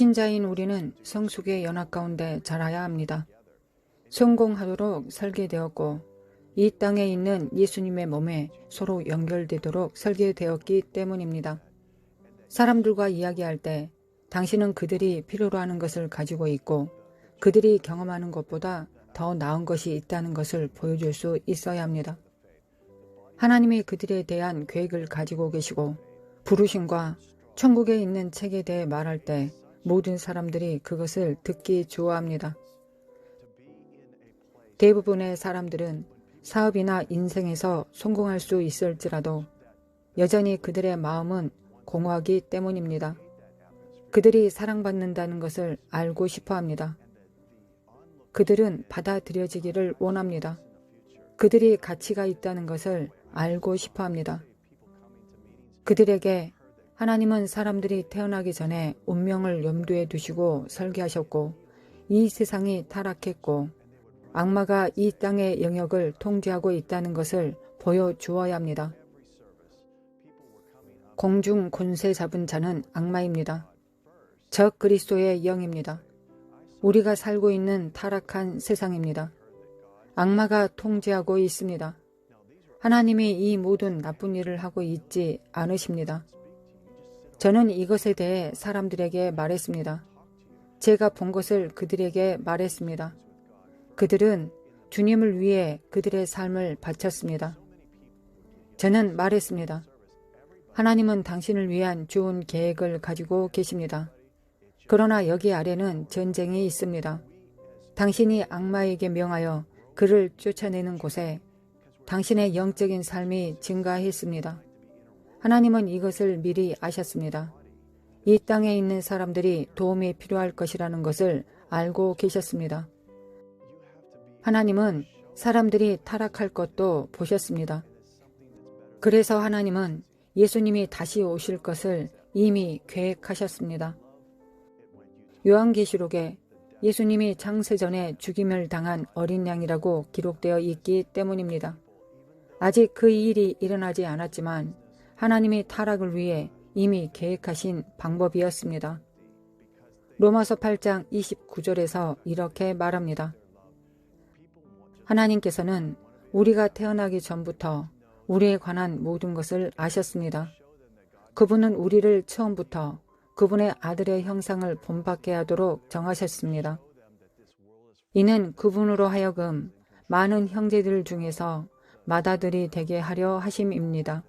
신자인 우리는 성숙의 연합 가운데 자라야 합니다. 성공하도록 설계되었고 이 땅에 있는 예수님의 몸에 서로 연결되도록 설계되었기 때문입니다. 사람들과 이야기할 때 당신은 그들이 필요로 하는 것을 가지고 있고 그들이 경험하는 것보다 더 나은 것이 있다는 것을 보여줄 수 있어야 합니다. 하나님이 그들에 대한 계획을 가지고 계시고 부르심과 천국에 있는 책에 대해 말할 때 모든 사람들이 그것을 듣기 좋아합니다. 대부분의 사람들은 사업이나 인생에서 성공할 수 있을지라도 여전히 그들의 마음은 공허하기 때문입니다. 그들이 사랑받는다는 것을 알고 싶어 합니다. 그들은 받아들여지기를 원합니다. 그들이 가치가 있다는 것을 알고 싶어 합니다. 그들에게 하나님은 사람들이 태어나기 전에 운명을 염두에 두시고 설계하셨고 이 세상이 타락했고 악마가 이 땅의 영역을 통제하고 있다는 것을 보여주어야 합니다. 공중 권세 잡은 자는 악마입니다. 적 그리스도의 영입니다. 우리가 살고 있는 타락한 세상입니다. 악마가 통제하고 있습니다. 하나님이 이 모든 나쁜 일을 하고 있지 않으십니다. 저는 이것에 대해 사람들에게 말했습니다. 제가 본 것을 그들에게 말했습니다. 그들은 주님을 위해 그들의 삶을 바쳤습니다. 저는 말했습니다. 하나님은 당신을 위한 좋은 계획을 가지고 계십니다. 그러나 여기 아래는 전쟁이 있습니다. 당신이 악마에게 명하여 그를 쫓아내는 곳에 당신의 영적인 삶이 증가했습니다. 하나님은 이것을 미리 아셨습니다. 이 땅에 있는 사람들이 도움이 필요할 것이라는 것을 알고 계셨습니다. 하나님은 사람들이 타락할 것도 보셨습니다. 그래서 하나님은 예수님이 다시 오실 것을 이미 계획하셨습니다. 요한계시록에 예수님이 창세전에 죽임을 당한 어린 양이라고 기록되어 있기 때문입니다. 아직 그 일이 일어나지 않았지만 하나님이 타락을 위해 이미 계획하신 방법이었습니다. 로마서 8장 29절에서 이렇게 말합니다. 하나님께서는 우리가 태어나기 전부터 우리에 관한 모든 것을 아셨습니다. 그분은 우리를 처음부터 그분의 아들의 형상을 본받게 하도록 정하셨습니다. 이는 그분으로 하여금 많은 형제들 중에서 맏아들이 되게 하려 하심입니다.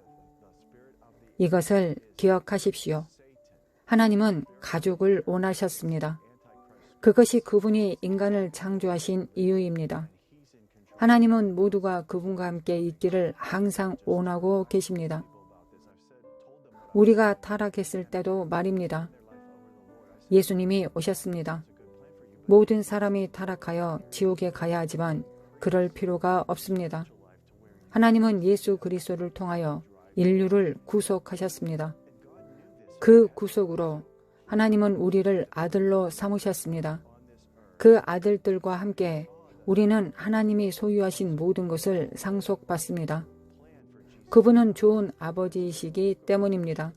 이것을 기억하십시오. 하나님은 가족을 원하셨습니다. 그것이 그분이 인간을 창조하신 이유입니다. 하나님은 모두가 그분과 함께 있기를 항상 원하고 계십니다. 우리가 타락했을 때도 말입니다. 예수님이 오셨습니다. 모든 사람이 타락하여 지옥에 가야 하지만 그럴 필요가 없습니다. 하나님은 예수 그리스도를 통하여 인류를 구속하셨습니다. 그 구속으로 하나님은 우리를 아들로 삼으셨습니다. 그 아들들과 함께 우리는 하나님이 소유하신 모든 것을 상속받습니다. 그분은 좋은 아버지이시기 때문입니다.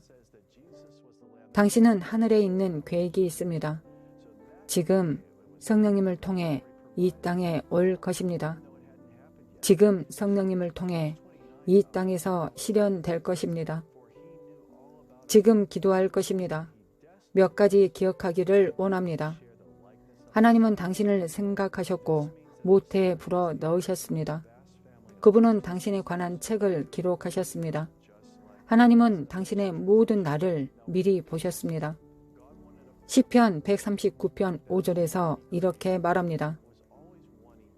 당신은 하늘에 있는 계획이 있습니다. 지금 성령님을 통해 이 땅에 올 것입니다. 지금 성령님을 통해 이 땅에서 실현될 것입니다. 지금 기도할 것입니다. 몇 가지 기억하기를 원합니다. 하나님은 당신을 생각하셨고 모태에 불어 넣으셨습니다. 그분은 당신에 관한 책을 기록하셨습니다. 하나님은 당신의 모든 날을 미리 보셨습니다. 시편 139편 5절에서 이렇게 말합니다.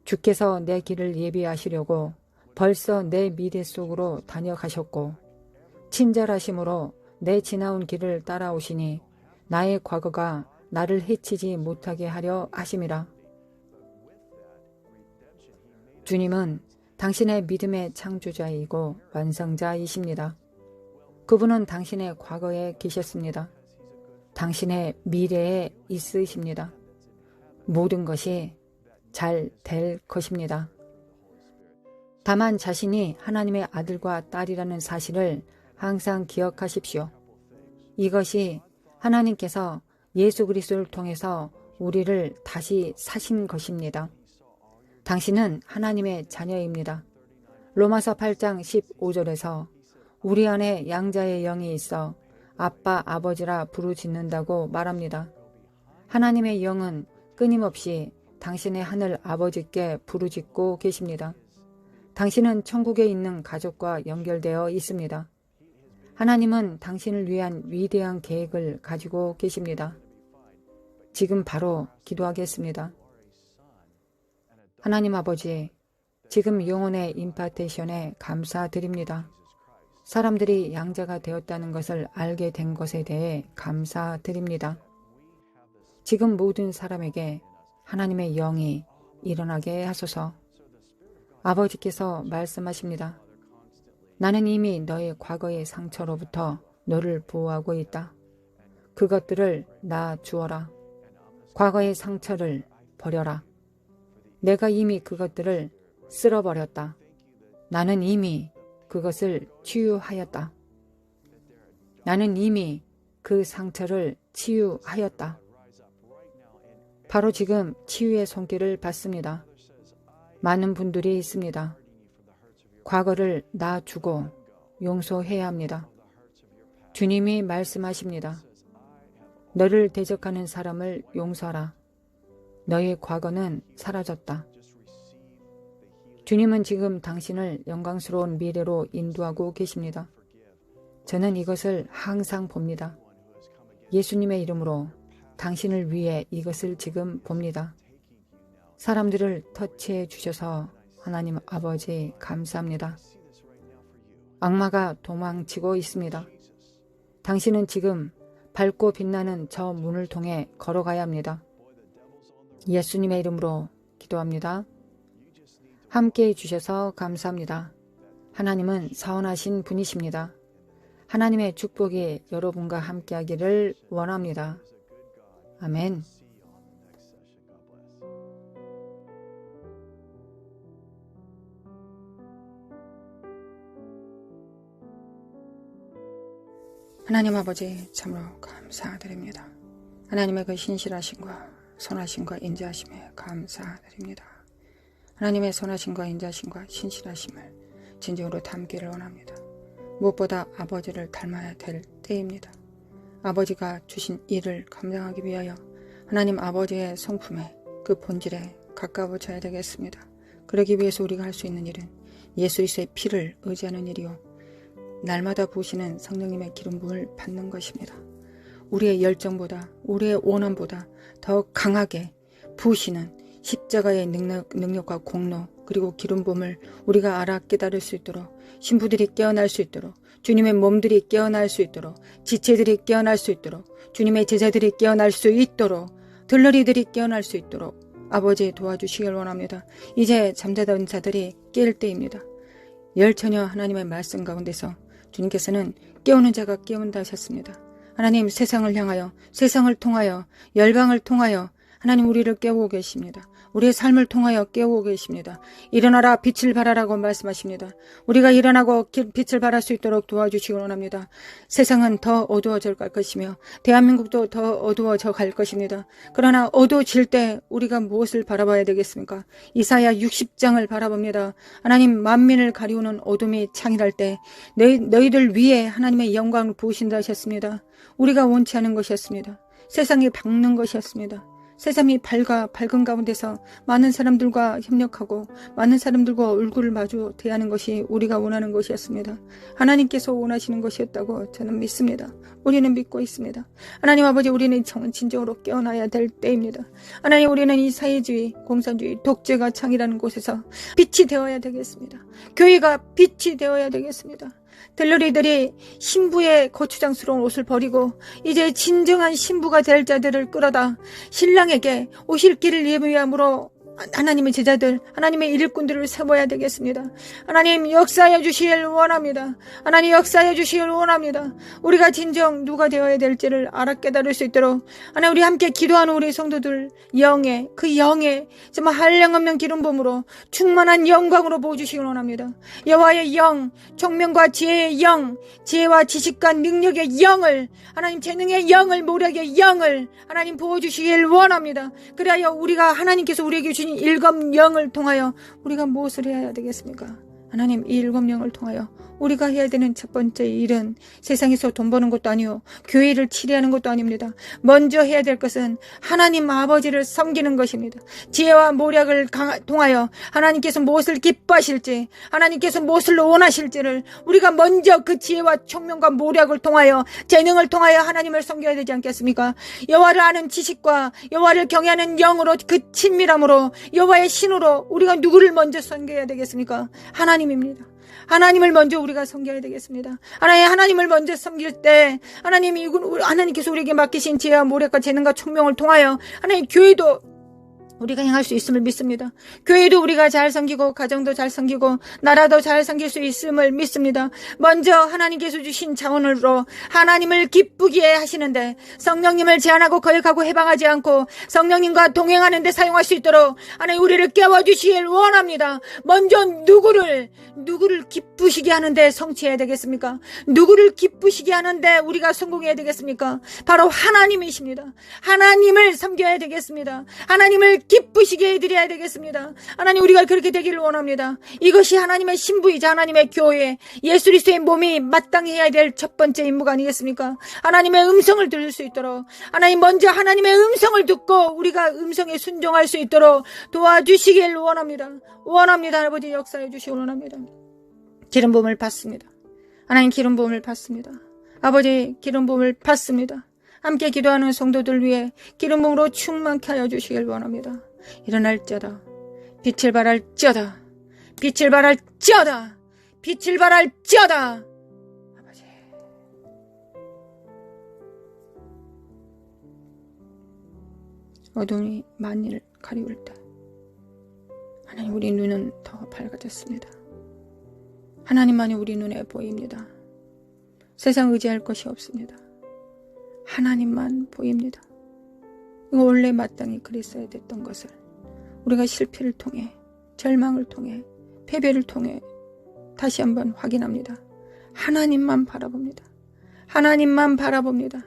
주께서 내 길을 예비하시려고 벌써 내 미래 속으로 다녀가셨고 친절하심으로 내 지나온 길을 따라오시니 나의 과거가 나를 해치지 못하게 하려 하심이라. 주님은 당신의 믿음의 창조자이고 완성자이십니다. 그분은 당신의 과거에 계셨습니다. 당신의 미래에 있으십니다. 모든 것이 잘 될 것입니다. 다만 자신이 하나님의 아들과 딸이라는 사실을 항상 기억하십시오. 이것이 하나님께서 예수 그리스도를 통해서 우리를 다시 사신 것입니다. 당신은 하나님의 자녀입니다. 로마서 8장 15절에서 우리 안에 양자의 영이 있어 아빠, 아버지라 부르짖는다고 말합니다. 하나님의 영은 끊임없이 당신의 하늘 아버지께 부르짖고 계십니다. 당신은 천국에 있는 가족과 연결되어 있습니다. 하나님은 당신을 위한 위대한 계획을 가지고 계십니다. 지금 바로 기도하겠습니다. 하나님 아버지, 지금 영혼의 임파테이션에 감사드립니다. 사람들이 양자가 되었다는 것을 알게 된 것에 대해 감사드립니다. 지금 모든 사람에게 하나님의 영이 일어나게 하소서. 아버지께서 말씀하십니다. 나는 이미 너의 과거의 상처로부터 너를 보호하고 있다. 그것들을 나 주어라. 과거의 상처를 버려라. 내가 이미 그것들을 쓸어버렸다. 나는 이미 그것을 치유하였다. 나는 이미 그 상처를 치유하였다. 바로 지금 치유의 손길을 받습니다. 많은 분들이 있습니다. 과거를 놔주고 용서해야 합니다. 주님이 말씀하십니다. 너를 대적하는 사람을 용서하라. 너의 과거는 사라졌다. 주님은 지금 당신을 영광스러운 미래로 인도하고 계십니다. 저는 이것을 항상 봅니다. 예수님의 이름으로 당신을 위해 이것을 지금 봅니다. 사람들을 터치해 주셔서 하나님 아버지 감사합니다. 악마가 도망치고 있습니다. 당신은 지금 밝고 빛나는 저 문을 통해 걸어가야 합니다. 예수님의 이름으로 기도합니다. 함께해 주셔서 감사합니다. 하나님은 선하신 분이십니다. 하나님의 축복이 여러분과 함께하기를 원합니다. 아멘. 하나님 아버지 참으로 감사드립니다. 하나님의 그 신실하심과 선하심과 인자하심에 감사드립니다. 하나님의 선하심과 인자하심과 신실하심을 진정으로 담기를 원합니다. 무엇보다 아버지를 닮아야 될 때입니다. 아버지가 주신 일을 감당하기 위하여 하나님 아버지의 성품에 그 본질에 가까워져야 되겠습니다. 그러기 위해서 우리가 할 수 있는 일은 예수 그리스도의 피를 의지하는 일이요 날마다 부으시는 성령님의 기름 부음을 받는 것입니다. 우리의 열정보다 우리의 원함보다 더 강하게 부으시는 십자가의 능력과 공로 그리고 기름 부음을 우리가 알아 깨달을 수 있도록 신부들이 깨어날 수 있도록 주님의 몸들이 깨어날 수 있도록 지체들이 깨어날 수 있도록 주님의 제자들이 깨어날 수 있도록 들러리들이 깨어날 수 있도록 아버지 도와주시길 원합니다. 이제 잠자던 자들이 깰 때입니다. 열처녀 하나님의 말씀 가운데서 주님께서는 깨우는 자가 깨운다 하셨습니다. 하나님 세상을 향하여 세상을 통하여 열방을 통하여 하나님 우리를 깨우고 계십니다. 우리의 삶을 통하여 깨우고 계십니다. 일어나라 빛을 발하라고 말씀하십니다. 우리가 일어나고 빛을 발할 수 있도록 도와주시기 원합니다. 세상은 더 어두워져 갈 것이며 대한민국도 더 어두워져 갈 것입니다. 그러나 어두워질 때 우리가 무엇을 바라봐야 되겠습니까? 이사야 60장을 바라봅니다. 하나님 만민을 가리우는 어둠이 창일할 때 너희들 위에 하나님의 영광을 부으신다 하셨습니다. 우리가 원치 않은 것이었습니다. 세상이 밝는 것이었습니다. 세상이 밝은 가운데서 많은 사람들과 협력하고 많은 사람들과 얼굴을 마주 대하는 것이 우리가 원하는 것이었습니다. 하나님께서 원하시는 것이었다고 저는 믿습니다. 우리는 믿고 있습니다. 하나님 아버지 우리는 진정으로 깨어나야 될 때입니다. 하나님 우리는 이 사회주의, 공산주의, 독재가 창이라는 곳에서 빛이 되어야 되겠습니다. 교회가 빛이 되어야 되겠습니다. 들러리들이 신부의 거추장스러운 옷을 버리고 이제 진정한 신부가 될 자들을 끌어다 신랑에게 오실 길을 예비함으로 하나님의 제자들, 하나님의 일꾼들을 세워야 되겠습니다. 하나님 역사해 주시길 원합니다. 하나님 역사해 주시길 원합니다. 우리가 진정 누가 되어야 될지를 알아 깨달을 수 있도록 하나님 우리 함께 기도하는 우리 성도들 그 영에 정말 한량없는 기름 부음으로 충만한 영광으로 부어주시길 원합니다. 여호와의 영, 총명과 지혜의 영, 지혜와 지식과 능력의 영을 하나님 재능의 영을 모략의 영을 하나님 부어주시길 원합니다. 그래야 우리가 하나님께서 우리에게 주신 일곱 영을 통하여 우리가 무엇을 해야 되겠습니까? 하나님 이 일곱 영을 통하여 우리가 해야 되는 첫 번째 일은 세상에서 돈 버는 것도 아니요 교회를 치리하는 것도 아닙니다. 먼저 해야 될 것은 하나님 아버지를 섬기는 것입니다. 지혜와 모략을 통하여 하나님께서 무엇을 기뻐하실지 하나님께서 무엇을 원하실지를 우리가 먼저 그 지혜와 총명과 모략을 통하여 재능을 통하여 하나님을 섬겨야 되지 않겠습니까? 여호와를 아는 지식과 여호와를 경외하는 영으로 그 친밀함으로 여호와의 신으로 우리가 누구를 먼저 섬겨야 되겠습니까? 하나님입니다. 하나님을 먼저 우리가 섬겨야 되겠습니다. 하나님을 먼저 섬길 때 하나님께서 우리에게 맡기신 지혜와 모략과 재능과 총명을 통하여 하나님 교회도 우리가 행할 수 있음을 믿습니다. 교회도 우리가 잘 섬기고 가정도 잘 섬기고 나라도 잘 섬길 수 있음을 믿습니다. 먼저 하나님께서 주신 자원으로 하나님을 기쁘게 하시는데 성령님을 제한하고 거역하고 해방하지 않고 성령님과 동행하는 데 사용할 수 있도록 하나님 우리를 깨워주시길 원합니다. 먼저 누구를 기쁘시게 하는데 성취해야 되겠습니까? 누구를 기쁘시게 하는데 우리가 성공해야 되겠습니까? 바로 하나님이십니다. 하나님을 섬겨야 되겠습니다. 하나님을 기쁘시게 해드려야 되겠습니다. 하나님 우리가 그렇게 되기를 원합니다. 이것이 하나님의 신부이자 하나님의 교회 예수 그리스도의 몸이 마땅히 해야 될 첫 번째 임무가 아니겠습니까? 하나님의 음성을 들을 수 있도록 하나님 먼저 하나님의 음성을 듣고 우리가 음성에 순종할 수 있도록 도와주시길 원합니다. 아버지 역사해 주시길 원합니다. 기름 부음을 받습니다. 하나님 기름 부음을 받습니다. 아버지 기름 부음을 받습니다. 함께 기도하는 성도들 위해 기름 부음으로 충만케 하여 주시길 원합니다. 일어날지어다 빛을 발할지어다 빛을 발할지어다 빛을 발할지어다. 아버지 어둠이 만일 가리울 때 하나님 우리 눈은 더 밝아졌습니다. 하나님만이 우리 눈에 보입니다. 세상 의지할 것이 없습니다. 하나님만 보입니다. 이거 원래 마땅히 그랬어야 됐던 것을 우리가 실패를 통해 절망을 통해 패배를 통해 다시 한번 확인합니다. 하나님만 바라봅니다. 하나님만 바라봅니다.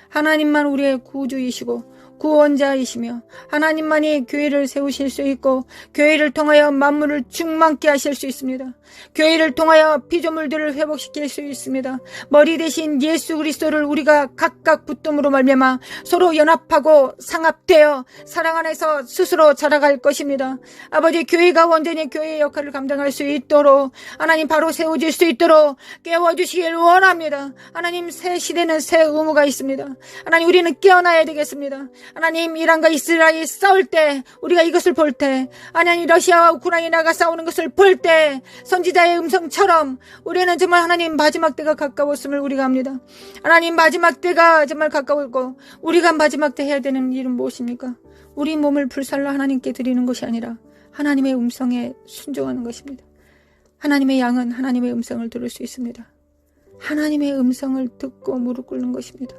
하나님만 우리의 구주이시고 구원자이시며 하나님만이 교회를 세우실 수 있고 교회를 통하여 만물을 충만케 하실 수 있습니다. 교회를 통하여 피조물들을 회복시킬 수 있습니다. 머리 대신 예수 그리스도를 우리가 각각 붙듦으로 말미암아 서로 연합하고 상합되어 사랑 안에서 스스로 자라갈 것입니다. 아버지 교회가 온전히 교회의 역할을 감당할 수 있도록 하나님 바로 세워질 수 있도록 깨워주시길 원합니다. 하나님 새 시대는 새 의무가 있습니다. 하나님 우리는 깨어나야 되겠습니다. 하나님 이란과 이스라엘이 싸울 때 우리가 이것을 볼 때 하나님 러시아와 우크라이나가 싸우는 것을 볼 때 선지자의 음성처럼 우리는 정말 하나님 마지막 때가 가까웠음을 우리가 합니다. 하나님 마지막 때가 정말 가까웠고 우리가 마지막 때 해야 되는 일은 무엇입니까? 우리 몸을 불살라 하나님께 드리는 것이 아니라 하나님의 음성에 순종하는 것입니다. 하나님의 양은 하나님의 음성을 들을 수 있습니다. 하나님의 음성을 듣고 무릎 꿇는 것입니다.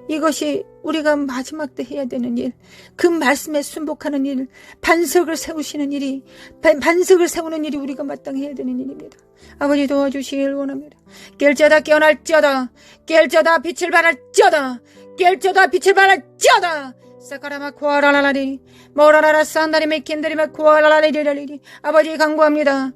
이것이 우리가 마지막 때 해야 되는 일, 그 말씀에 순복하는 일, 반석을 세우시는 일이, 반석을 세우는 일이 우리가 마땅히 해야 되는 일입니다. 아버지 도와주시길 원합니다. 깰지어다 깨어날지어다 깰지어다 빛을 발할지어다 깰지어다 빛을 발할지어다 사카라마 코아라라라리 모라라라 산다리메 킨다리메 코아라라리리라리리. 아버지 간구합니다.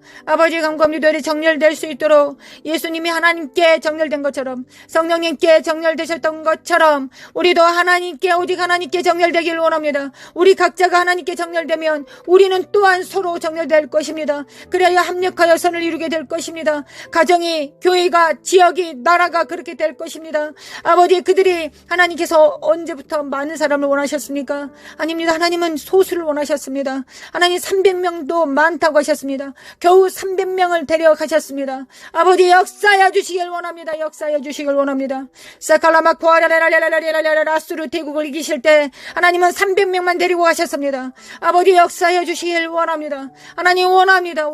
우리 정렬될 수 있도록 예수님이 하나님께 정렬된 것처럼 성령님께 정렬되셨던 것처럼 우리도 하나님께 오직 하나님께 정렬되길 원합니다. 우리 각자가 하나님께 정렬되면 우리는 또한 서로 정렬될 것입니다. 그래야 합력하여 선을 이루게 될 것입니다. 가정이 교회가 지역이 나라가 그렇게 될 것입니다. 아버지 그들이 하나님께서 언제부터 많은 사람을 원하셨습니까? 원하셨습니까? 아닙니다. 하나님은 소수를 원하셨습니다. 하나님 300명도 많다고 하셨습니다. 겨우 300명을 데려가셨습니다. 아버지 역사해 주시길 원합니다. 역사해 주시길 원합니다. 사칼라마 코아라라라라라라라라라스루 대국을 이기실 때 하나님은 300명만 데리고 가셨습니다. 아버지 역사해 주시길 원합니다. 하나님 원합니다.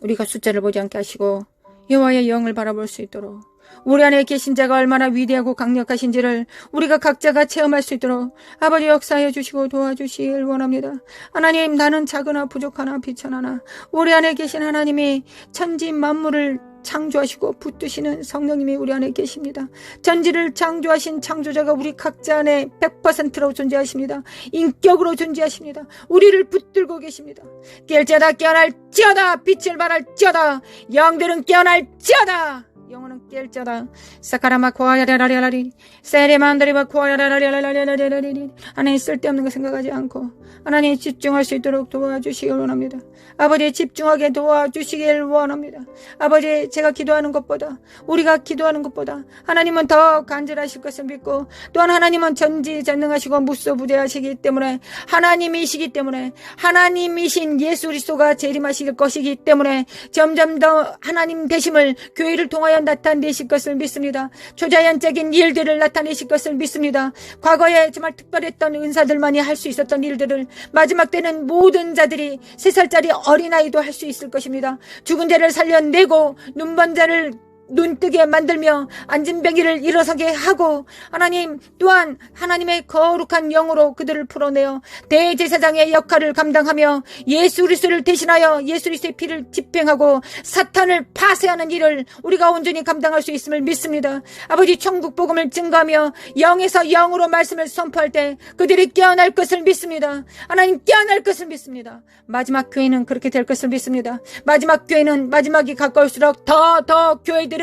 우리가 숫자를 보지 않게 하시고 여호와의 영을 바라볼 수 있도록, 우리 안에 계신 자가 얼마나 위대하고 강력하신지를 우리가 각자가 체험할 수 있도록 아버지 역사해 주시고 도와주시길 원합니다. 하나님, 나는 작으나 부족하나 비천하나 우리 안에 계신 하나님이 천지 만물을 창조하시고 붙드시는 성령님이 우리 안에 계십니다. 전지를 창조하신 창조자가 우리 각자 안에 100%로 존재하십니다. 인격으로 존재하십니다. 우리를 붙들고 계십니다. 깰지어다 깨어날지어다, 빛을 발할지어다, 영들은 깨어날지어다, 영혼은 깰지어다. 사카라마 코아야라라라라리 세레만다리바 코아야라라라라라라리. 하나님, 쓸데없는 거 생각하지 않고 하나님 집중할 수 있도록 도와주시길 원합니다. 아버지, 집중하게 도와주시길 원합니다. 아버지, 제가 기도하는 것보다, 우리가 기도하는 것보다 하나님은 더 간절하실 것을 믿고, 또한 하나님은 전지전능하시고 무소부재하시기 때문에, 하나님이시기 때문에, 하나님이신 예수 그리스도가 재림하실 것이기 때문에 점점 더 하나님 되심을 교회를 통하여 나타내실 것을 믿습니다. 초자연적인 일들을 나타내실 것을 믿습니다. 과거에 정말 특별했던 은사들만이 할 수 있었던 일들을 마지막 때는 모든 자들이, 3살짜리 어린아이도 할 수 있을 것입니다. 죽은 자를 살려내고 눈먼 자를 눈뜨게 만들며 앉은 병이를 일어서게 하고, 하나님 또한 하나님의 거룩한 영으로 그들을 풀어내어 대제사장의 역할을 감당하며 예수 그리스도를 대신하여 예수 그리스도의 피를 집행하고 사탄을 파쇄하는 일을 우리가 온전히 감당할 수 있음을 믿습니다. 아버지, 천국 복음을 증거하며 영에서 영으로 말씀을 선포할 때 그들이 깨어날 것을 믿습니다. 하나님, 깨어날 것을 믿습니다. 마지막 교회는 그렇게 될 것을 믿습니다. 마지막 교회는 마지막이 가까울수록 더 교회들은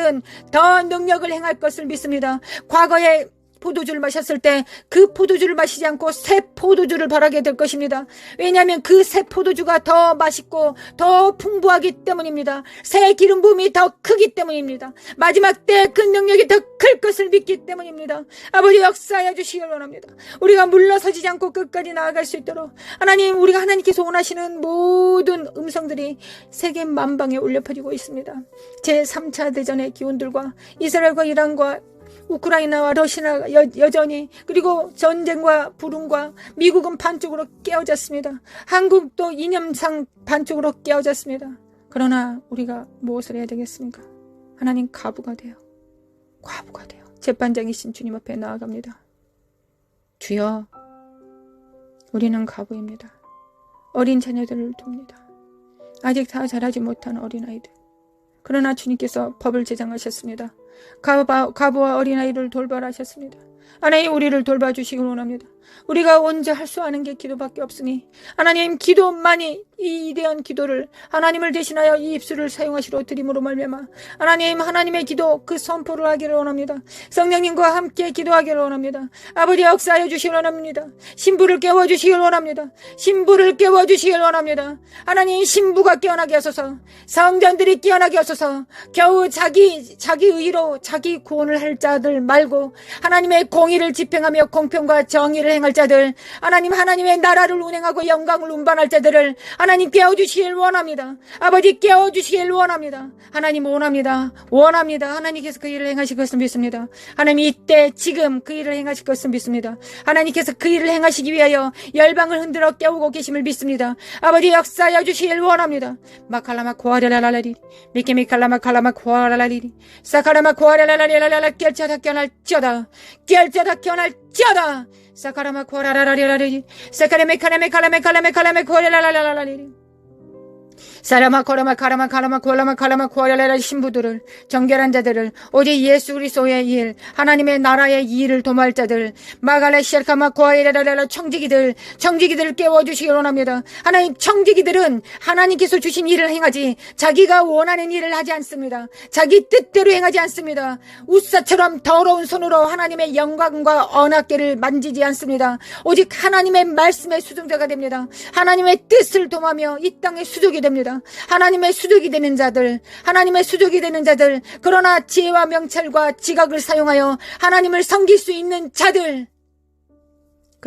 더 능력을 행할 것을 믿습니다. 과거에 포도주를 마셨을 때 그 포도주를 마시지 않고 새 포도주를 바라게 될 것입니다. 왜냐하면 그 새 포도주가 더 맛있고 더 풍부하기 때문입니다. 새 기름 부음이 더 크기 때문입니다. 마지막 때 그 능력이 더 클 것을 믿기 때문입니다. 아버지, 역사해 주시길 원합니다. 우리가 물러서지 않고 끝까지 나아갈 수 있도록 하나님, 우리가 하나님께서 원하시는 모든 음성들이 세계 만방에 울려 퍼지고 있습니다. 제3차 대전의 기운들과 이스라엘과 이란과 우크라이나와 러시아가 여전히, 그리고 전쟁과 불운과 미국은 반쪽으로 깨어졌습니다. 한국도 이념상 반쪽으로 깨어졌습니다. 그러나 우리가 무엇을 해야 되겠습니까? 하나님, 과부가 돼요. 재판장이신 주님 앞에 나아갑니다. 주여, 우리는 과부입니다. 어린 자녀들을 돕니다. 아직 다 자라지 못한 어린아이들. 그러나 주님께서 법을 제정하셨습니다. 과부와 어린아이를 돌봐하셨습니다. 하나님, 우리를 돌봐주시기 원합니다. 우리가 언제 할 수 아는 게 기도밖에 없으니 하나님, 기도만이, 이 위대한 기도를 하나님을 대신하여 이 입술을 사용하시러 드림으로 말미암아 하나님, 하나님의 기도 그 선포를 하기를 원합니다. 성령님과 함께 기도하기를 원합니다. 아버지, 역사해 주시기 원합니다. 신부를 깨워주시길 원합니다. 하나님, 신부가 깨어나게 하소서. 성전들이 깨어나게 하소서. 겨우 자기 의로 자기 구원을 할 자들 말고 하나님의 공의를 집행하며 공평과 정의를 행할 자들, 하나님의 나라를 운행하고 영광을 운반할 자들을 하나님 깨워주시길 원합니다. 아버지, 깨워주시길 원합니다. 하나님, 원합니다. 하나님께서 그 일을 행하실 것을 믿습니다. 하나님, 이때 지금 그 일을 행하실 것을 믿습니다. 하나님께서 그 일을 행하시기 위하여 열방을 흔들어 깨우고 계심을 믿습니다. 아버지, 역사하여 주시길 원합니다. 마칼라마 코아라라라리 미케미칼라마 칼라마 코아라라리 사카라마 코아라라라리라라 깨어날지어다 사카라마 코아라라라리 사카라메카라메칼라메칼라메칼라메 코아라라라라리 사라마 코라마 카라마 카라마 코라마 카라마 코아라라 신부들을, 정결한 자들을, 오직 예수 그리스도의 일, 하나님의 나라의 일을 도모할 자들, 마갈레 시알카마 코아라라라 청지기들을 깨워주시기 원합니다. 하나님, 청지기들은 하나님께서 주신 일을 행하지 자기가 원하는 일을 하지 않습니다. 자기 뜻대로 행하지 않습니다. 우사처럼 더러운 손으로 하나님의 영광과 언약궤를 만지지 않습니다. 오직 하나님의 말씀의 수종자가 됩니다. 하나님의 뜻을 도모하며 이 땅의 수족이 됩니다. 하나님의 수족이 되는 자들, 그러나 지혜와 명철과 지각을 사용하여 하나님을 섬길 수 있는 자들,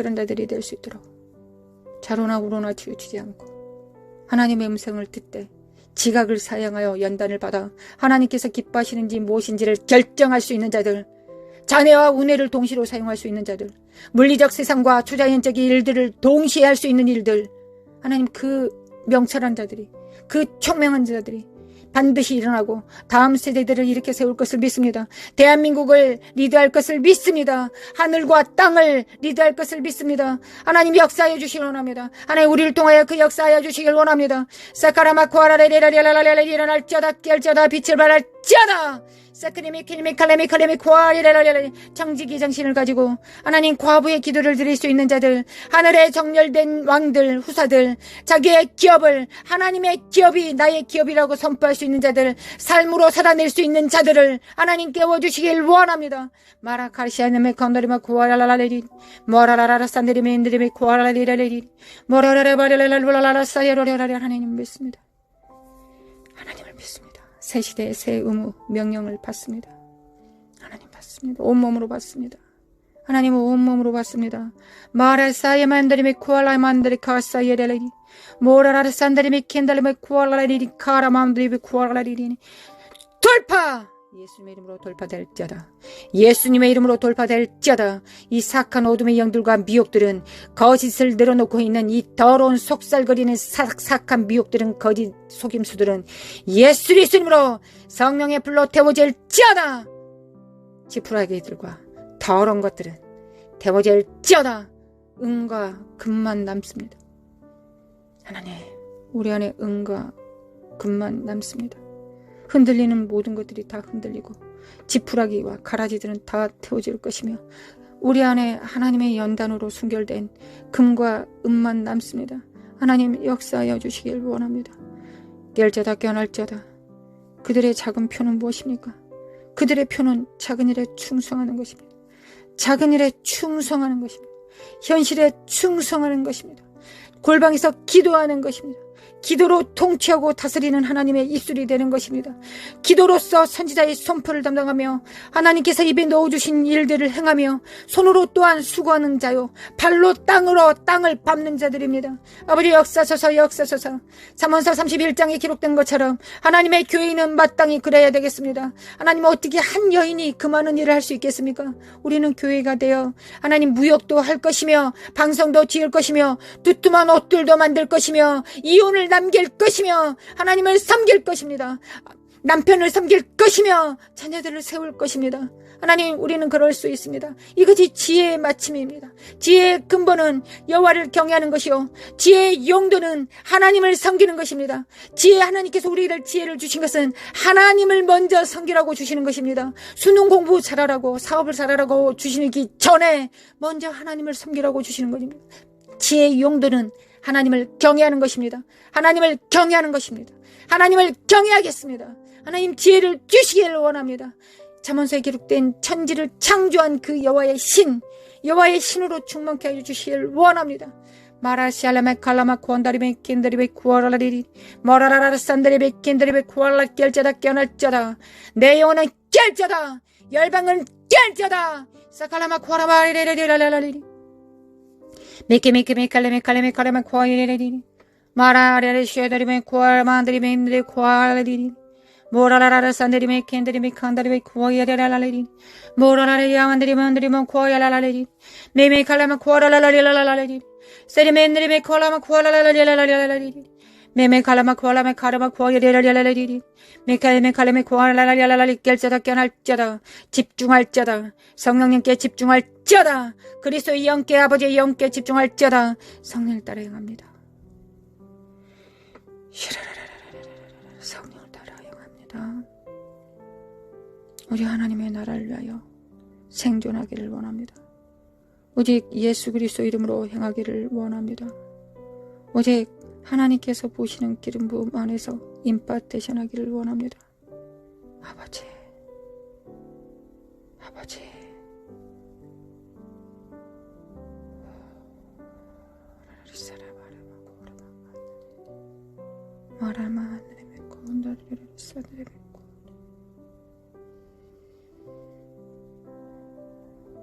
그런 자들이 될 수 있도록 좌로나 우로나 치우치지 않고 하나님의 음성을 듣되 지각을 사용하여 연단을 받아 하나님께서 기뻐하시는지 무엇인지를 결정할 수 있는 자들, 자네와 운해를 동시로 사용할 수 있는 자들, 물리적 세상과 초자연적인 일들을 동시에 할 수 있는 일들, 하나님 그 명철한 자들이, 그 총명한 자들이 반드시 일어나고 다음 세대들을 일으켜 세울 것을 믿습니다. 대한민국을 리드할 것을 믿습니다. 하늘과 땅을 리드할 것을 믿습니다. 하나님 역사해 주시길 원합니다. 하나님 우리를 통하여 그 역사하여 주시길 원합니다. 사카라마쿠아라레레라레라레레 일어날지어다 깰지어다 빛을 발할지어다 사크리미 키리미 칼레미 칼레미 쿠아리레라레레 청지기 정신을 가지고 하나님 과부의 기도를 드릴 수 있는 자들, 하늘에 정렬된 왕들, 후사들, 자기의 기업을 하나님의 기업이 나의 기업이라고 선포할 수 있는 자들, 삶으로 살아낼 수 있는 자들을 하나님 깨워주시길 원합니다. 마라카시아네메 건더리마 쿠아라라레리 모라라라라 산데리메 인드리메 쿠아라라리라레리 모라라라바레라라라라 사이로레라레 하나님 믿습니다. 하나님을 믿습니다. 새 시대의 새 의무 명령을 받습니다. 하나님 받습니다. 온몸으로 받습니다. 하나님 온몸으로 받습니다. 마라사예 만다리메 쿠알라 만다리 카사예레레리 모라라라 산다리메 켄달리메 쿠알라리리 카라만드리메 쿠알라리리 돌파! 예수님의 이름으로 돌파될지어다. 예수님의 이름으로 돌파될지어다. 이 사악한 어둠의 영들과 미혹들은 거짓을 늘어놓고 있는 이 더러운 속살거리는 사악한 미혹들은 거짓 속임수들은 예수 그리스도 이름으로 성령의 불로 태워질지어다. 지푸라기들과 더러운 것들은 태워질지어다. 은과 금만 남습니다. 하나님 우리 안에 은과 금만 남습니다. 흔들리는 모든 것들이 다 흔들리고 지푸라기와 가라지들은 다 태워질 것이며 우리 안에 하나님의 연단으로 순결된 금과 은만 남습니다. 하나님 역사하여 주시길 원합니다. 깰자다 깨어날자다. 그들의 작은 표는 무엇입니까? 그들의 표는 작은 일에 충성하는 것입니다. 작은 일에 충성하는 것입니다. 현실에 충성하는 것입니다. 골방에서 기도하는 것입니다. 기도로 통치하고 다스리는 하나님의 입술이 되는 것입니다. 기도로서 선지자의 선포를 담당하며 하나님께서 입에 넣어주신 일들을 행하며 손으로 또한 수고하는 자요 발로 땅으로 땅을 밟는 자들입니다. 아버지 역사소서 역사소서. 잠언서 31장에 기록된 것처럼 하나님의 교회는 마땅히 그래야 되겠습니다. 하나님 어떻게 한 여인이 그 많은 일을 할 수 있겠습니까? 우리는 교회가 되어 하나님 무역도 할 것이며 방송도 지을 것이며 두툼한 옷들도 만들 것이며 이혼을 남길 것이며 하나님을 섬길 것입니다. 남편을 섬길 것이며 자녀들을 세울 것입니다. 하나님 우리는 그럴 수 있습니다. 이것이 지혜의 마침입니다. 지혜의 근본은 여호와를 경외하는 것이요 지혜의 용도는 하나님을 섬기는 것입니다. 지혜 하나님께서 우리를 지혜를 주신 것은 하나님을 먼저 섬기라고 주시는 것입니다. 수능 공부 잘하라고 사업을 잘하라고 주시기 전에 먼저 하나님을 섬기라고 주시는 것입니다. 지혜의 용도는 하나님을 경외하는 것입니다. 하나님을 경외하는 것입니다. 하나님을 경외하겠습니다. 하나님 지혜를 주시기를 원합니다. 잠언서에 기록된 천지를 창조한 그 여호와의 신으로 충만케 해주시기를 원합니다. 마라시알라메 칼라마 쿠안다리메 킨다리베 쿠아라리리 모라라라 산다리베 킨다리베 쿠알라 깰자다 깨어날자다. 내 영혼은 깰자다. 열방은 깰자다. 사칼라마 쿠아라바리레레레라라리리 메케메칼레메 쿠아리레레리 마라레레 쉐다리메 쿠아만다리메 인드레 쿠아라리리 모라라라 산다리메 켄다리메 칸다리베 쿠아야라라리리 모라라레 야만다리메 안다리메 쿠아야라라리리 메메칼라마 쿠아라라라리라라리리 세리메 콜라마 쿠아라라라리라라리리 메메칼라마 쿠아라마 카라마 쿠아야라라리라리리 메칼메 쿠아라라라리라라리 깰자다 깨어날자다. 집중할자다. 성령님께 집중할자다. 그리스도의 영께 아버지의 영께 집중할자다. 성령을 따라 행합니다. 성령을 따라 행합니다. 우리 하나님의 나라를 위하여 생존하기를 원합니다. 오직 예수 그리스도 이름으로 행하기를 원합니다. 오직 하나님께서 보시는 기름 부음 안에서 임파테이션 하기를 원합니다. 아버지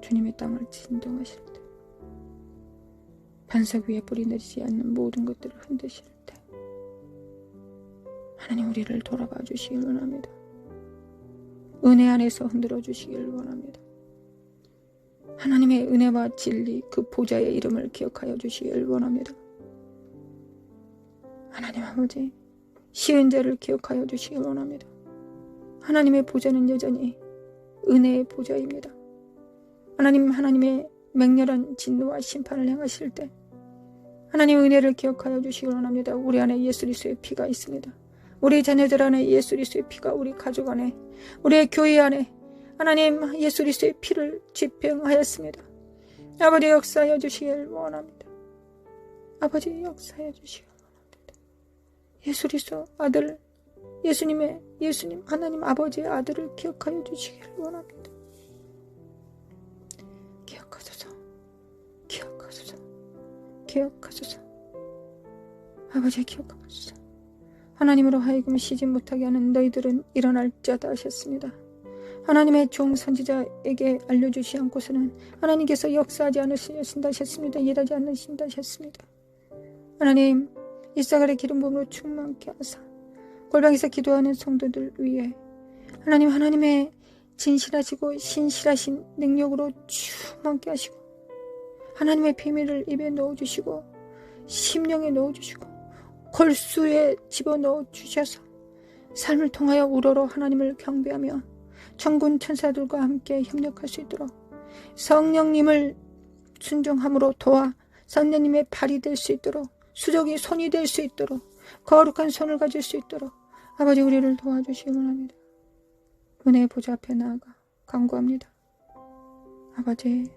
주님의 땅을 진동하실 때 반석 위에 뿌리 내리지 않는 모든 것들을 흔드실 때 하나님 우리를 돌아봐 주시길 원합니다. 은혜 안에서 흔들어 주시길 원합니다. 하나님의 은혜와 진리 그 보좌의 이름을 기억하여 주시길 원합니다. 하나님 아버지 시은 자를 기억하여 주시길 원합니다. 하나님의 보좌는 여전히 은혜의 보좌입니다. 하나님의 맹렬한 진노와 심판을 행하실 때 하나님 은혜를 기억하여 주시길 원합니다. 우리 안에 예수 그리스도의 피가 있습니다. 우리 자녀들 안에 예수 그리스도의 피가, 우리 가족 안에, 우리의 교회 안에 하나님 예수 그리스도의 피를 집행하였습니다. 아버지 역사하여 주시길 원합니다. 아버지 역사하여 주시길 원합니다. 예수 그리스도 아들 예수님 하나님 아버지의 아들을 기억하여 주시길 원합니다. 기억하소서. 아버지 기억하소서. 하나님으로 하여금 쉬지 못하게 하는 너희들은 일어날지어다 하셨습니다. 하나님의 종 선지자에게 알려주시 않고서는 하나님께서 역사하지 않으신다 하셨습니다. 일하지 않으신다 하셨습니다. 하나님 이사갈의 기름 부음으로 충만케 하사 골방에서 기도하는 성도들 위해 하나님의 진실하시고 신실하신 능력으로 충만케 하시고 하나님의 비밀을 입에 넣어주시고 심령에 넣어주시고 골수에 집어넣어 주셔서 삶을 통하여 우러러 하나님을 경배하며 천군 천사들과 함께 협력할 수 있도록 성령님을 순종함으로 도와 성령님의 발이 될 수 있도록 수족이 손이 될 수 있도록 거룩한 손을 가질 수 있도록 아버지 우리를 도와주시기 원합니다. 은혜의 보좌 앞에 나아가 간구합니다. 아버지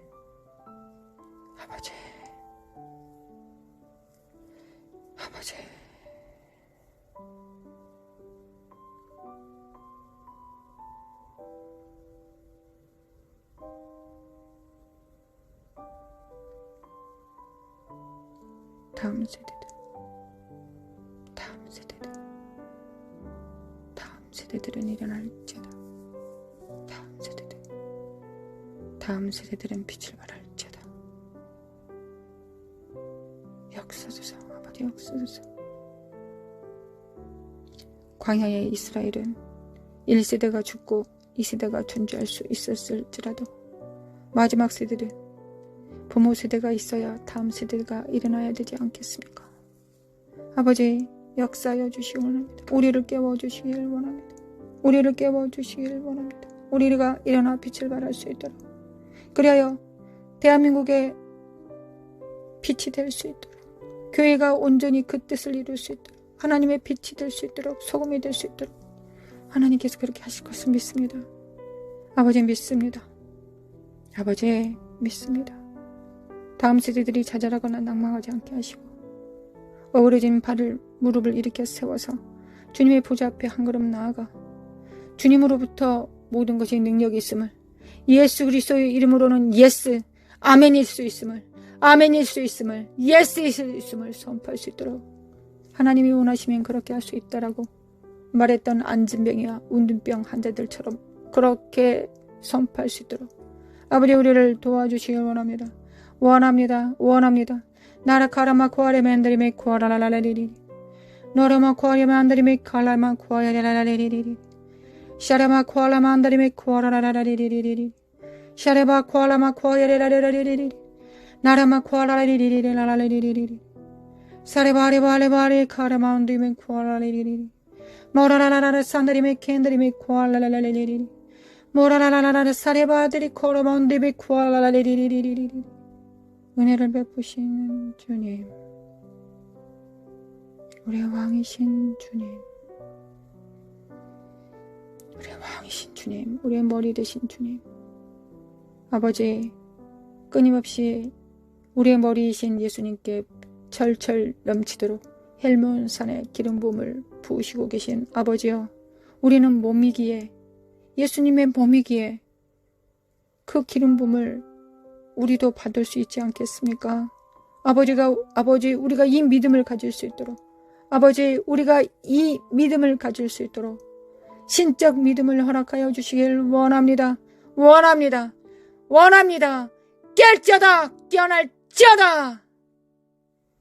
다음 세대들은 일어날지어다. 다음 세대들은 빛을 발할지어다. 역사소서 아버지 역사소서. 광야의 이스라엘은 1세대가 죽고 2세대가 존재할 수 있었을지라도 마지막 세대는 부모 세대가 있어야 다음 세대가 일어나야 되지 않겠습니까? 아버지 역사하여 주시기 원합니다. 우리를 깨워주시길 원합니다. 우리가 일어나 빛을 발할 수 있도록 그리하여 대한민국의 빛이 될 수 있도록 교회가 온전히 그 뜻을 이룰 수 있도록 하나님의 빛이 될 수 있도록 소금이 될 수 있도록 하나님께서 그렇게 하실 것을 믿습니다. 아버지 믿습니다. 다음 세대들이 좌절하거나 낭망하지 않게 하시고 어우러진 무릎을 일으켜 세워서 주님의 보좌 앞에 한 걸음 나아가 주님으로부터 모든 것이 능력이 있음을 예수 그리스도의 이름으로는 예스 아멘일 수 있음을 예스일 수 있음을 선포할 수 있도록 하나님이 원하시면 그렇게 할 수 있다라고 말했던 안진병이와 운둔병 환자들처럼 그렇게 선포할 수 있도록 아버지 우리를 도와주시길 원합니다. 나라 카라마 코아레 맨드리메 코아라라라리리 노라마 코아레 만드리메 칼라마 코아라라라리리 샤라마 코아라 만드리메 코아라라라리리 샤레바 코아라마 코아레라라리리 나라마 코아라라리리리라라리리 사레바레바레바레 카라마운드리메 코아라리리 모라라라라 산드리메 켄드리메 코아라라라리리 모라라라라 사레바들이 코라마운드리메 코아라라리리리리 은혜를 베푸시는 주님, 우리의 왕이신 주님, 우리의 머리 되신 주님, 아버지 끊임없이 우리의 머리이신 예수님께 철철 넘치도록 헬몬산의 기름 부음을 부으시고 계신 아버지여, 우리는 몸이기에 예수님의 몸이기에 그 기름 부음을 우리도 받을 수 있지 않겠습니까? 아버지 우리가 이 믿음을 가질 수 있도록 우리가 이 믿음을 가질 수 있도록 신적 믿음을 허락하여 주시길 원합니다. 깰지어다 깨어날지어다.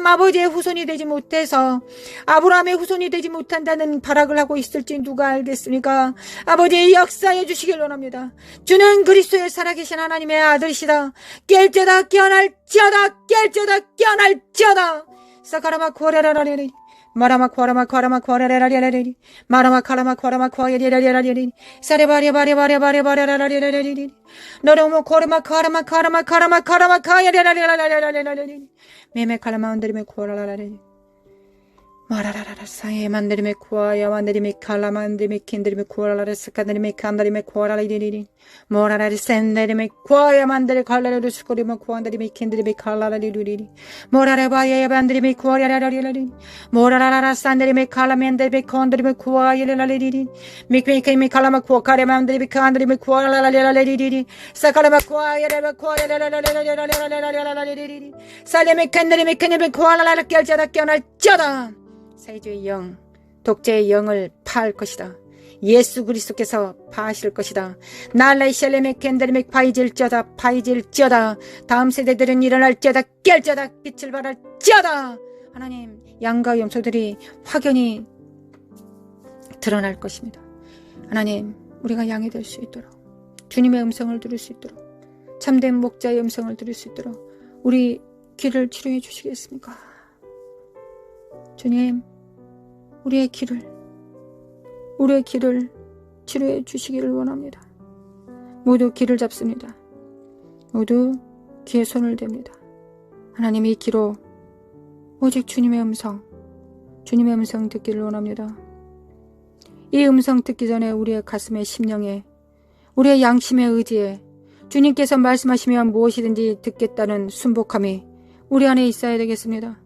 하나님 아버지의 후손이 되지 못해서 아브라함의 후손이 되지 못한다는 발악을 하고 있을지 누가 알겠습니까? 아버지 역사해 주시길 원합니다. 주는 그리스도의 살아계신 하나님의 아들이시다. 깰지어다 깨어날지어다 깰지어다 깨어날지어다. 사카라마 코레라라레리 마라마 코라마 코라마 코레라라레리 마라마 카라마 코라마 코레라라레리 사레바레바레바레바레바레라라레리 너로모 코르마 카라마 카라마 카라마 카라마 카레라라레리 메메 칼라마 온데리메 코라라레리 마라라라라 사에 만데리메 코아야 만데리메 칼라마 만데리메 킨데리메 코라라레 스카데리메 칸다리메 코라라리리리 모라라리 센데리메 코아야 만데리 칼라레르 스코리메 코안데리메 킨데리메 칼라라리리리 모라레바야 만데리메 코아야라라리리 모라라라라 산데리메 칼라멘데리메 콘데리메 코아야라리리리 미크메케메 칼라마 코카레 만데리메 칸데리메 코라라라리리리 사카라마 코아야레메 코아야라라라라라라라라라리리 살레메 칸데리메 칸데리메 코아라라라 깰자다 깨어날자다. 사회주의 영, 독재의 영을 파할 것이다. 예수 그리스도께서 파하실 것이다. 날라이 샬레메 캔데르메 파이질지어다 파이질지어다. 다음 세대들은 일어날지어다 깰지어다 빛을 발할지어다. 하나님 양과 염소들이 확연히 드러날 것입니다. 하나님 우리가 양이 될 수 있도록 주님의 음성을 들을 수 있도록 참된 목자의 음성을 들을 수 있도록 우리 귀를 치료해 주시겠습니까? 주님 우리의 귀를 치료해 주시기를 원합니다. 모두 귀를 잡습니다. 모두 귀에 손을 댑니다. 하나님 이 귀로 오직 주님의 음성 듣기를 원합니다. 이 음성 듣기 전에 우리의 가슴에 심령에 우리의 양심의 의지에 주님께서 말씀하시면 무엇이든지 듣겠다는 순복함이 우리 안에 있어야 되겠습니다.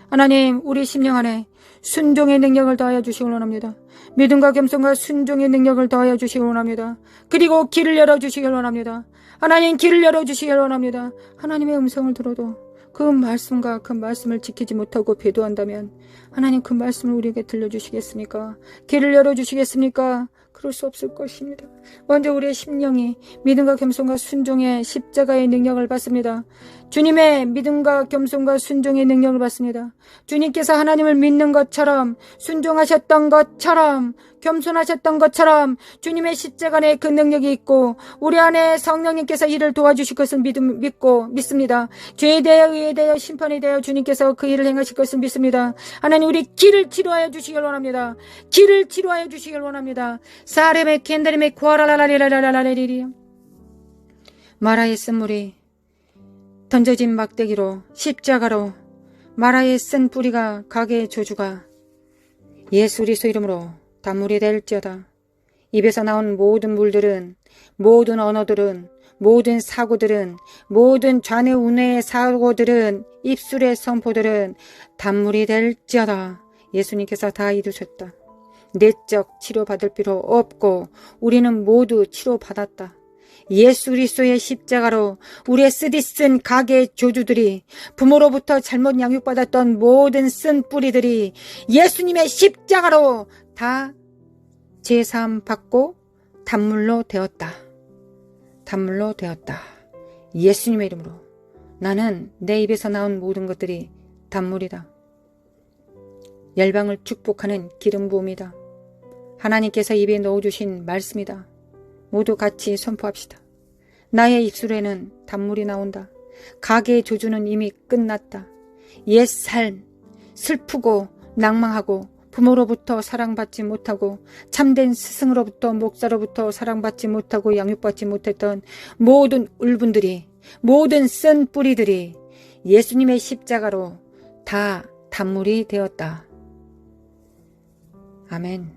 하나님 우리 심령 안에 순종의 능력을 더하여 주시기 원합니다. 믿음과 겸손과 순종의 능력을 더하여 주시기 원합니다. 그리고 길을 열어주시기 원합니다. 하나님 길을 열어주시기 원합니다. 하나님의 음성을 들어도 그 말씀과 그 말씀을 지키지 못하고 배도한다면 하나님 그 말씀을 우리에게 들려주시겠습니까? 길을 열어주시겠습니까? 그럴 수 없을 것입니다. 먼저 우리의 심령이 믿음과 겸손과 순종의 십자가의 능력을 받습니다. 주님의 믿음과 겸손과 순종의 능력을 받습니다. 주님께서 하나님을 믿는 것처럼, 순종하셨던 것처럼, 겸손하셨던 것처럼 주님의 십자가 안에 그 능력이 있고 우리 안에 성령님께서 이를 도와주실 것을 믿고 믿습니다. 죄에 대하여 의에 대하여 심판에 대하여 주님께서 그 일을 행하실 것을 믿습니다. 하나님 우리 길을 치료하여 주시길 원합니다. 길을 치료하여 주시길 원합니다. 사레메 켄다리메 쿠아라라라리라라라리리 마라의 쓴물이 던져진 막대기로 십자가로 마라의 쓴 뿌리가 가게의 저주가 예수 그리스도 이름으로 단물이 될지어다. 입에서 나온 모든 물들은, 모든 언어들은, 모든 사고들은, 모든 좌뇌우뇌의 사고들은, 입술의 선포들은 단물이 될지어다. 예수님께서 다 이루셨다. 내적 치료받을 필요 없고 우리는 모두 치료받았다. 예수 그리스도의 십자가로 우리의 쓰디쓴 가게의 조주들이, 부모로부터 잘못 양육받았던 모든 쓴 뿌리들이 예수님의 십자가로 다 제사함 받고 단물로 되었다. 단물로 되었다. 예수님의 이름으로 나는 내 입에서 나온 모든 것들이 단물이다. 열방을 축복하는 기름 부음이다. 하나님께서 입에 넣어주신 말씀이다. 모두 같이 선포합시다. 나의 입술에는 단물이 나온다. 가게의 조주는 이미 끝났다. 옛 삶, 슬프고 낭망하고 부모로부터 사랑받지 못하고 참된 스승으로부터 목사로부터 사랑받지 못하고 양육받지 못했던 모든 울분들이, 모든 쓴 뿌리들이 예수님의 십자가로 다 단물이 되었다. 아멘.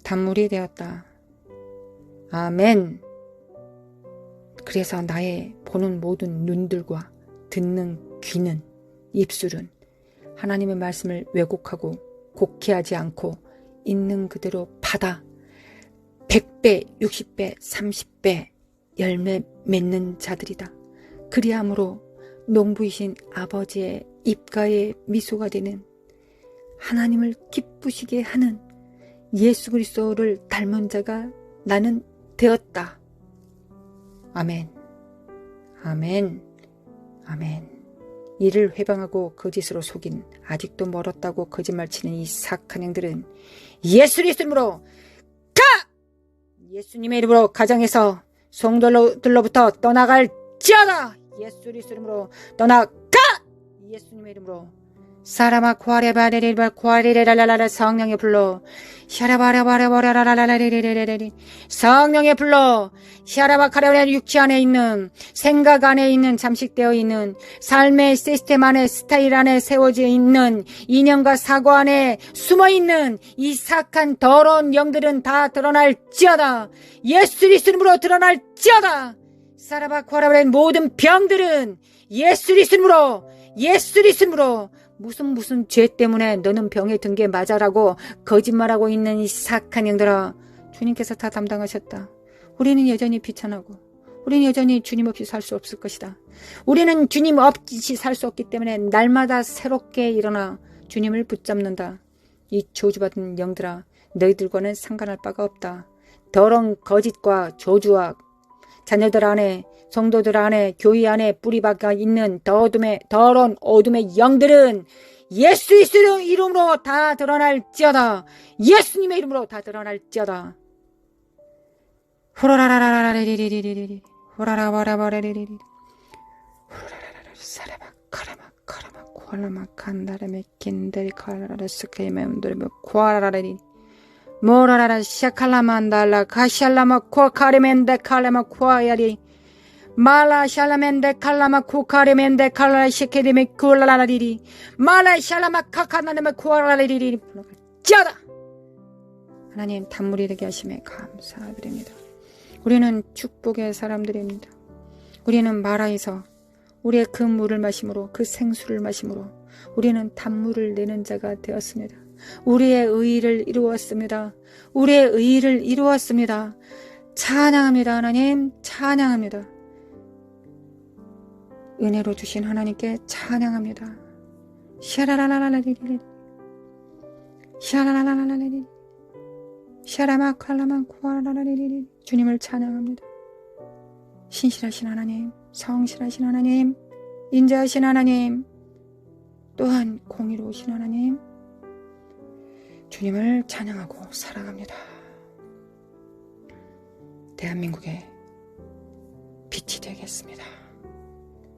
단물이 되었다. 아멘. 그래서 나의 보는 모든 눈들과 듣는 귀는, 입술은 하나님의 말씀을 왜곡하고 곡해하지 않고 있는 그대로 받아 100배, 60배, 30배 열매 맺는 자들이다. 그리함으로 농부이신 아버지의 입가에 미소가 되는, 하나님을 기쁘시게 하는 예수 그리스도를 닮은 자가 나는 되었다. 아멘. 아멘. 아멘. 이를 회방하고 거짓으로 속인, 아직도 멀었다고 거짓말치는 이 사악한 행들은 예수 그리스도로 가! 예수님의 이름으로 가정에서 성도들로부터 떠나갈지어다. 예수 그리스도로 떠나가! 예수님의 이름으로 사라마 쿠아레바레레바 쿠아레레랄랄라 성령의 불로 샤라바라바라바라라라라레레레레레 성령의 불로 샤라바카레레 육체 안에 있는, 생각 안에 있는, 잠식되어 있는 삶의 시스템 안에, 스타일 안에 세워져 있는, 이념과 사고 안에 숨어 있는 이 사악한 더러운 영들은 다 드러날지어다. 예수 그리스도로 드러날지어다. 사라바쿠아라바레 모든 병들은 예수 그리스도로, 예수 그리스도로, 무슨 죄 때문에 너는 병에 든 게 맞아라고 거짓말하고 있는 이 사악한 영들아, 주님께서 다 담당하셨다. 우리는 여전히 비천하고 우리는 여전히 주님 없이 살 수 없을 것이다. 우리는 주님 없이 살 수 없기 때문에 날마다 새롭게 일어나 주님을 붙잡는다. 이 저주받은 영들아, 너희들과는 상관할 바가 없다. 더러운 거짓과 저주와 자녀들 안에, 성도들 안에, 교회 안에 뿌리박아 있는 더러운 어둠의 영들은 예수 그리스도의 이름으로 다 드러날지어다. 예수님의 이름으로 다 드러날지어다. 호라라라라라리리리리리 호라라바라바라리리리 호라라라라 사라바 카라마 카라마 코알라마 칸다라메 킨데리 카라라라 스케이메운드르메 코알라라리 모라라라 샤칼라만달라 카샬라마 코카레멘데 칼라마 코아야리 말라 샬라멘데 칼라마 코카레멘데 칼라 시케데메 쿨라라리리 말라 샬라마 카카나데메 코알라리리리 짜다. 하나님 단물이 되게 하심에 감사드립니다. 우리는 축복의 사람들입니다. 우리는 마라에서 우리의 그 물을 마심으로, 그 생수를 마심으로 우리는 단물을 내는 자가 되었습니다. 우리의 의의를 이루었습니다. 우리의 의의를 이루었습니다. 찬양합니다. 하나님 찬양합니다. 은혜로 주신 하나님께 찬양합니다. 샤라라라라리리 샤라라라라리리 샤라마칼라만 쿠아라라리리 주님을 찬양합니다. 신실하신 하나님, 성실하신 하나님, 인자하신 하나님, 또한 공의로우신 하나님, 주님을 찬양하고 사랑합니다. 대한민국의 빛이 되겠습니다.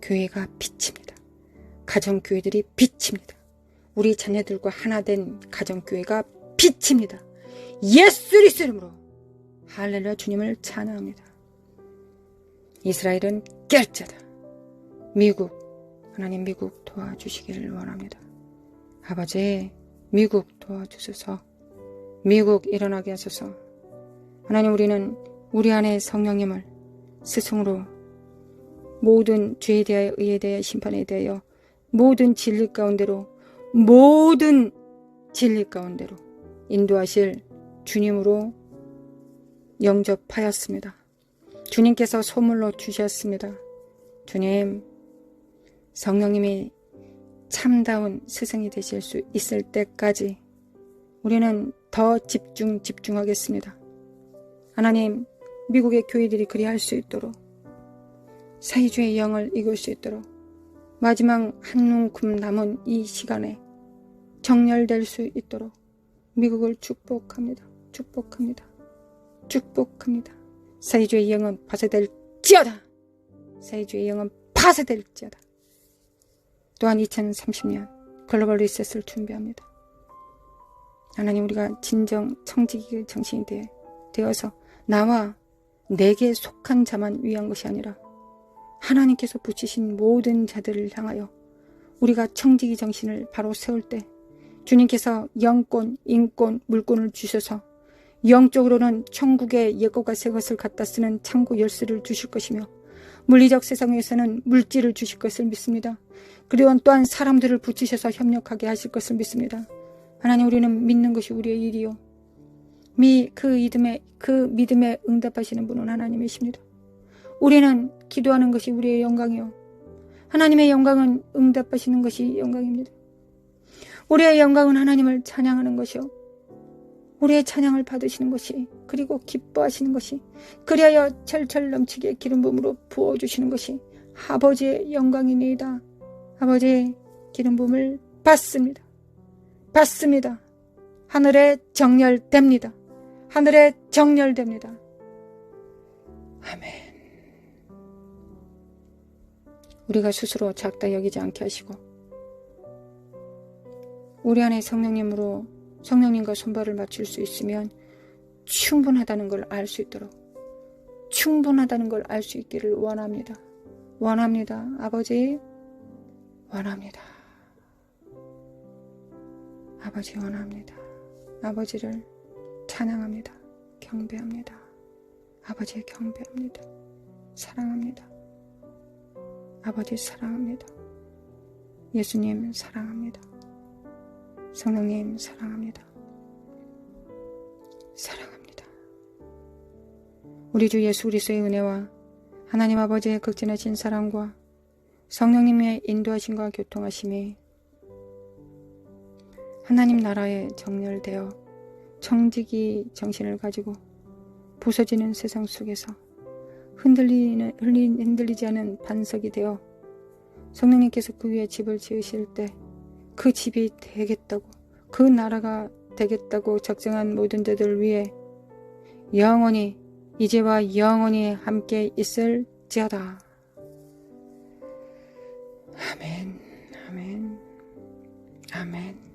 교회가 빛입니다. 가정교회들이 빛입니다. 우리 자녀들과 하나 된 가정교회가 빛입니다. 예수 그리스도 이름으로 할렐루야. 주님을 찬양합니다. 이스라엘은 깰자다. 미국, 하나님 미국 도와주시기를 원합니다. 아버지, 미국 도와주소서. 미국 일어나게 하소서. 하나님, 우리는 우리 안에 성령님을 스승으로 모든 죄에 대하여, 의에 대하여, 심판에 대하여 모든 진리 가운데로, 모든 진리 가운데로 인도하실 주님으로 영접하였습니다. 주님께서 선물로 주셨습니다. 주님, 성령님이 참다운 스승이 되실 수 있을 때까지 우리는 더 집중하겠습니다. 하나님, 미국의 교회들이 그리할 수 있도록, 사회주의 영을 이길 수 있도록, 마지막 한눈금 남은 이 시간에 정렬될 수 있도록 미국을 축복합니다. 축복합니다. 축복합니다. 사회주의 영은 파쇄될지어다. 사회주의 영은 파쇄될지어다. 또한 2030년 글로벌 리셋을 준비합니다. 하나님, 우리가 진정 청지기 정신이 되어서 나와 내게 속한 자만 위한 것이 아니라 하나님께서 붙이신 모든 자들을 향하여 우리가 청지기 정신을 바로 세울 때 주님께서 영권, 인권, 물권을 주셔서 영적으로는 천국의 옛것과 새것을 갖다 쓰는 창고 열쇠를 주실 것이며 물리적 세상에서는 물질을 주실 것을 믿습니다. 그리고 또한 사람들을 붙이셔서 협력하게 하실 것을 믿습니다. 하나님, 우리는 믿는 것이 우리의 일이요. 그 믿음에 응답하시는 분은 하나님이십니다. 우리는 기도하는 것이 우리의 영광이요. 하나님의 영광은 응답하시는 것이 영광입니다. 우리의 영광은 하나님을 찬양하는 것이요. 우리의 찬양을 받으시는 것이, 그리고 기뻐하시는 것이, 그리하여 철철 넘치게 기름 부음으로 부어주시는 것이 아버지의 영광이니이다. 아버지의 기름 부음을 받습니다. 받습니다. 하늘에 정렬됩니다. 하늘에 정렬됩니다. 아멘. 우리가 스스로 작다 여기지 않게 하시고 우리 안에 성령님과 손발을 맞출 수 있으면 충분하다는 걸 알 수 있도록, 충분하다는 걸 알 수 있기를 원합니다. 원합니다. 아버지, 원합니다. 아버지, 원합니다. 아버지를 찬양합니다. 경배합니다. 아버지 경배합니다. 사랑합니다. 아버지 사랑합니다. 예수님 사랑합니다. 성령님 사랑합니다. 사랑합니다. 우리 주 예수 그리스도의 은혜와 하나님 아버지의 극진하신 사랑과 성령님의 인도하심과 교통하심이 하나님 나라에 정렬되어 청지기 정신을 가지고 부서지는 세상 속에서 흔들리지 않은 반석이 되어 성령님께서 그 위에 집을 지으실 때 그 집이 되겠다고, 그 나라가 되겠다고 작정한 모든 자들 위해 영원히, 이제와 영원히 함께 있을지어다. 아멘, 아멘, 아멘.